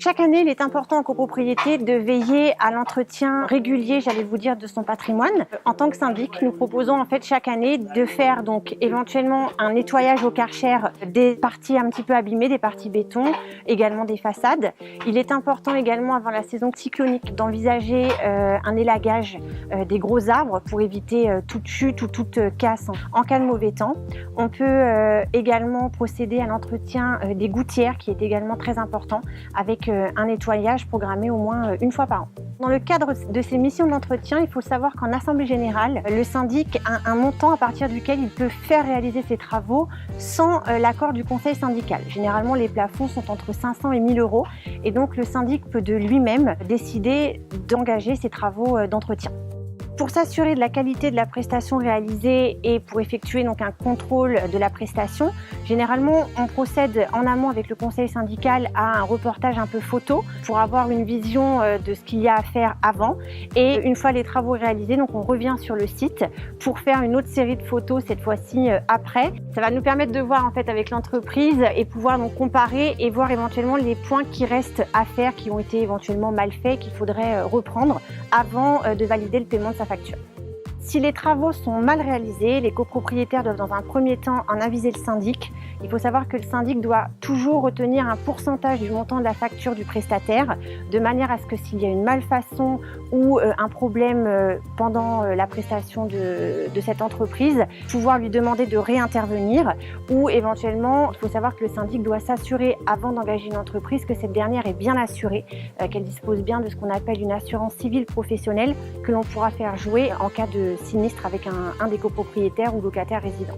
Chaque année, il est important en copropriété de veiller à l'entretien régulier, j'allais vous dire, de son patrimoine. En tant que syndic, nous proposons en fait chaque année de faire donc éventuellement un nettoyage au Karcher des parties un petit peu abîmées, des parties béton, également des façades. Il est important également avant la saison cyclonique d'envisager un élagage des gros arbres pour éviter toute chute ou toute casse en cas de mauvais temps. On peut également procéder à l'entretien des gouttières qui est également très important avec un nettoyage programmé au moins une fois par an. Dans le cadre de ces missions d'entretien, il faut savoir qu'en assemblée générale, le syndic a un montant à partir duquel il peut faire réaliser ses travaux sans l'accord du conseil syndical. Généralement, les plafonds sont entre 500 et 1000 euros et donc le syndic peut de lui-même décider d'engager ces travaux d'entretien. Pour s'assurer de la qualité de la prestation réalisée et pour effectuer donc un contrôle de la prestation, généralement on procède en amont avec le conseil syndical à un reportage un peu photo pour avoir une vision de ce qu'il y a à faire avant, et une fois les travaux réalisés, donc on revient sur le site pour faire une autre série de photos cette fois-ci après. Ça va nous permettre de voir en fait avec l'entreprise et pouvoir donc comparer et voir éventuellement les points qui restent à faire, qui ont été éventuellement mal faits, qu'il faudrait reprendre avant de valider le paiement de sa facture. Si les travaux sont mal réalisés, les copropriétaires doivent dans un premier temps en aviser le syndic. Il faut savoir que le syndic doit toujours retenir un pourcentage du montant de la facture du prestataire, de manière à ce que s'il y a une malfaçon ou un problème pendant la prestation de cette entreprise, pouvoir lui demander de réintervenir, ou éventuellement, il faut savoir que le syndic doit s'assurer avant d'engager une entreprise que cette dernière est bien assurée, qu'elle dispose bien de ce qu'on appelle une assurance civile professionnelle que l'on pourra faire jouer en cas de sinistre avec un des copropriétaires ou locataires résidents.